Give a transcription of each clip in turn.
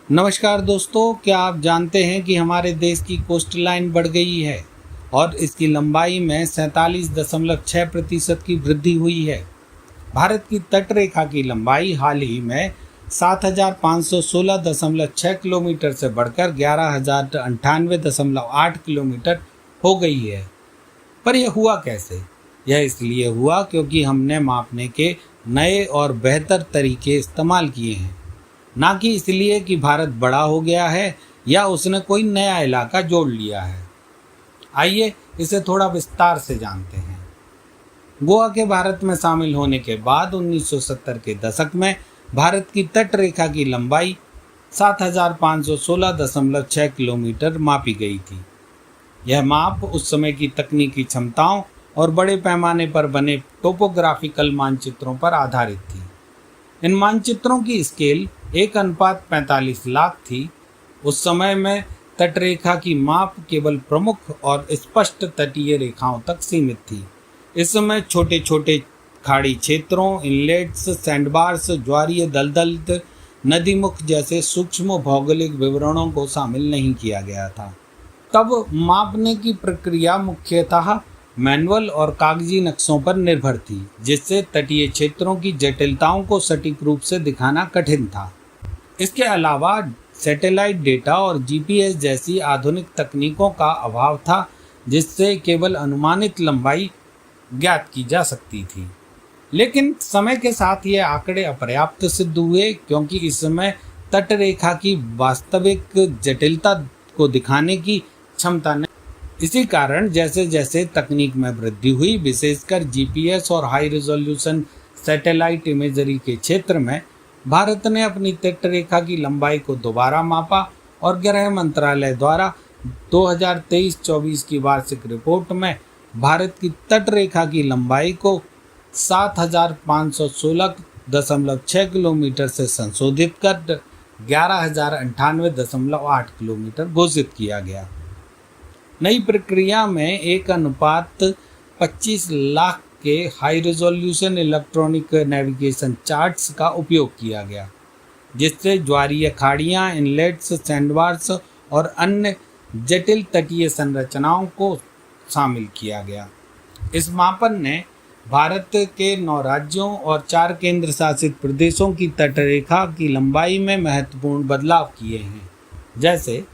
नमस्कार दोस्तों, क्या आप जानते हैं कि हमारे देश की कोस्ट लाइन बढ़ गई है और इसकी लंबाई में 47.6% की वृद्धि हुई है। भारत की तट रेखा की लंबाई हाल ही में 7,516.6 किलोमीटर से बढ़कर 11,098.8 किलोमीटर हो गई है। पर यह हुआ कैसे? यह इसलिए हुआ क्योंकि हमने मापने के नए और बेहतर तरीके इस्तेमाल किए हैं, ना कि इसलिए कि भारत बड़ा हो गया है या उसने कोई नया इलाका जोड़ लिया है। आइए इसे थोड़ा विस्तार से जानते हैं। गोवा के भारत में शामिल होने के बाद 1970 के दशक में भारत की तट रेखा की लंबाई 7,516.6 किलोमीटर मापी गई थी। यह माप उस समय की तकनीकी क्षमताओं और बड़े पैमाने पर बने टोपोग्राफिकल मानचित्रों पर आधारित थी। इन मानचित्रों की स्केल 1:45 लाख थी। उस समय में तटरेखा की माप केवल प्रमुख और स्पष्ट तटीय रेखाओं तक सीमित थी। इस समय छोटे छोटे खाड़ी क्षेत्रों, इनलेट्स, सैंडबार्स, ज्वारीय दलदल, नदीमुख जैसे सूक्ष्म भौगोलिक विवरणों को शामिल नहीं किया गया था। तब मापने की प्रक्रिया मुख्यतः मैनुअल और कागजी नक्शों पर निर्भर थी, जिससे तटीय क्षेत्रों की जटिलताओं को सटीक रूप से दिखाना कठिन था। इसके अलावा सैटेलाइट डेटा और जीपीएस जैसी आधुनिक तकनीकों का अभाव था, जिससे केवल अनुमानित लंबाई ज्ञात की जा सकती थी। लेकिन समय के साथ ये आंकड़े अपर्याप्त सिद्ध हुए, क्योंकि इस समय तटरेखा की वास्तविक जटिलता को दिखाने की क्षमता नहीं। इसी कारण जैसे जैसे तकनीक में वृद्धि हुई, विशेषकर जीपीएस और हाई रेजोल्यूशन सैटेलाइट इमेजरी के क्षेत्र में, भारत ने अपनी तटरेखा की लंबाई को दोबारा मापा और गृह मंत्रालय द्वारा 2023-24 की वार्षिक रिपोर्ट में भारत की तटरेखा की लंबाई को 7,516.6 किलोमीटर से संशोधित कर 11,098.8 किलोमीटर घोषित किया गया। नई प्रक्रिया में 1:25 लाख के high resolution electronic navigation charts का उपयोग किया गया, जिससे ज्वारीय खाड़ियाँ, इनलेट्स, सैंडबार्स और अन्य जटिल तटीय संरचनाओं को शामिल किया गया। इस मापन ने भारत के 9 राज्यों और 4 केंद्र शासित प्रदेशों की तटरेखा की लंबाई में महत्वपूर्ण बदलाव किए हैं। जैसे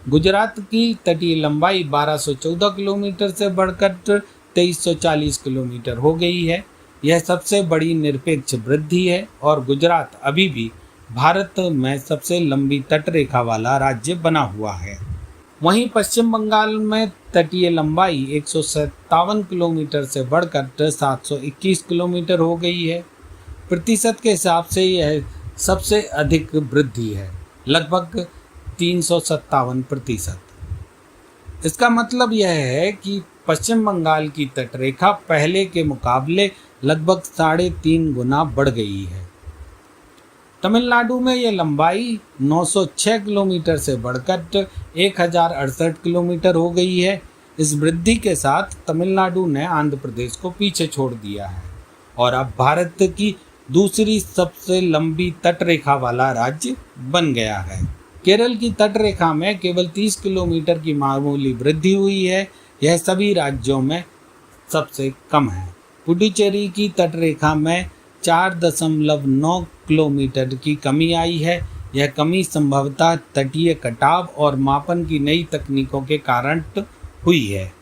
गुजरात की तटीय लंबाई 1214 किलोमीटर से बढ़कर 2340 किलोमीटर हो गई है। यह सबसे बड़ी निरपेक्ष वृद्धि है और गुजरात अभी भी भारत में सबसे लंबी तटरेखा वाला राज्य बना हुआ है। वहीं पश्चिम बंगाल में तटीय लंबाई 157 किलोमीटर से बढ़कर 721 किलोमीटर हो गई है। प्रतिशत के हिसाब से यह सबसे अधिक वृद्धि है, लगभग 357%। इसका मतलब यह है कि पश्चिम बंगाल की तटरेखा पहले के मुकाबले लगभग 3.5 गुना बढ़ गई है। तमिलनाडु में यह लंबाई 906 किलोमीटर से बढ़कर 1068 किलोमीटर हो गई है। इस वृद्धि के साथ तमिलनाडु ने आंध्र प्रदेश को पीछे छोड़ दिया है और अब भारत की दूसरी सबसे लंबी तटरेखा वाला राज्य बन गया है। केरल की तटरेखा में केवल 30 किलोमीटर की मामूली वृद्धि हुई है। यह सभी राज्यों में सबसे कम है। पुडुचेरी की तटरेखा में 4.9 किलोमीटर की कमी आई है। यह कमी संभवतः तटीय कटाव और मापन की नई तकनीकों के कारण हुई है।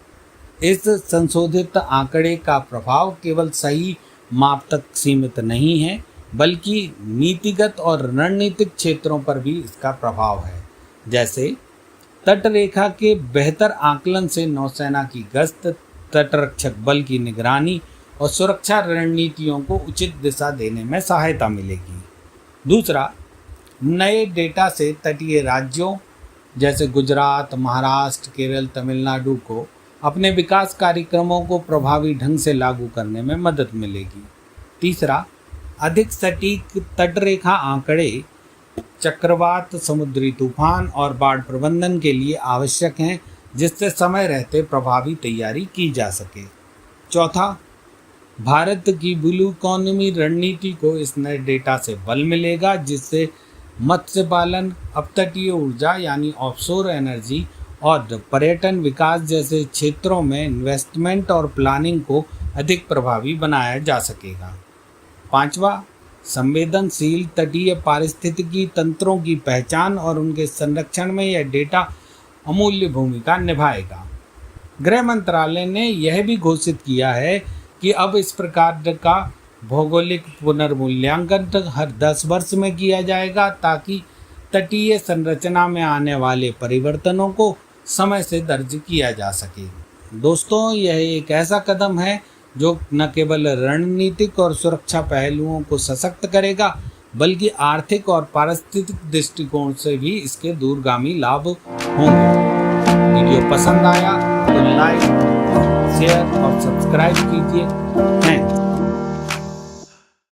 इस संशोधित आंकड़े का प्रभाव केवल सही माप तक सीमित नहीं है, बल्कि नीतिगत और रणनीतिक क्षेत्रों पर भी इसका प्रभाव है। जैसे तटरेखा के बेहतर आकलन से नौसेना की गश्त, तटरक्षक बल की निगरानी और सुरक्षा रणनीतियों को उचित दिशा देने में सहायता मिलेगी। दूसरा, नए डेटा से तटीय राज्यों जैसे गुजरात, महाराष्ट्र, केरल, तमिलनाडु को अपने विकास कार्यक्रमों को प्रभावी ढंग से लागू करने में मदद मिलेगी। तीसरा, अधिक सटीक तटरेखा आंकड़े चक्रवात, समुद्री तूफान और बाढ़ प्रबंधन के लिए आवश्यक हैं, जिससे समय रहते प्रभावी तैयारी की जा सके। चौथा, भारत की ब्लू इकोनॉमी रणनीति को इस नए डेटा से बल मिलेगा, जिससे मत्स्य पालन, अपतटीय ऊर्जा यानी ऑफशोर एनर्जी और पर्यटन विकास जैसे क्षेत्रों में इन्वेस्टमेंट और प्लानिंग को अधिक प्रभावी बनाया जा सकेगा। पांचवा, संवेदनशील तटीय पारिस्थितिकी तंत्रों की पहचान और उनके संरक्षण में यह डेटा अमूल्य भूमिका निभाएगा। गृह मंत्रालय ने यह भी घोषित किया है कि अब इस प्रकार का भौगोलिक पुनर्मूल्यांकन हर 10 वर्ष में किया जाएगा ताकि तटीय संरचना में आने वाले परिवर्तनों को समय से दर्ज किया जा सके। दोस्तों, यह एक ऐसा कदम है जो न केवल रणनीतिक और सुरक्षा पहलुओं को सशक्त करेगा बल्कि आर्थिक और पारिस्थितिक दृष्टिकोण से भी इसके दूरगामी लाभ होंगे। वीडियो पसंद आया तो लाइक, शेयर और सब्सक्राइब कीजिए। थैंक्स।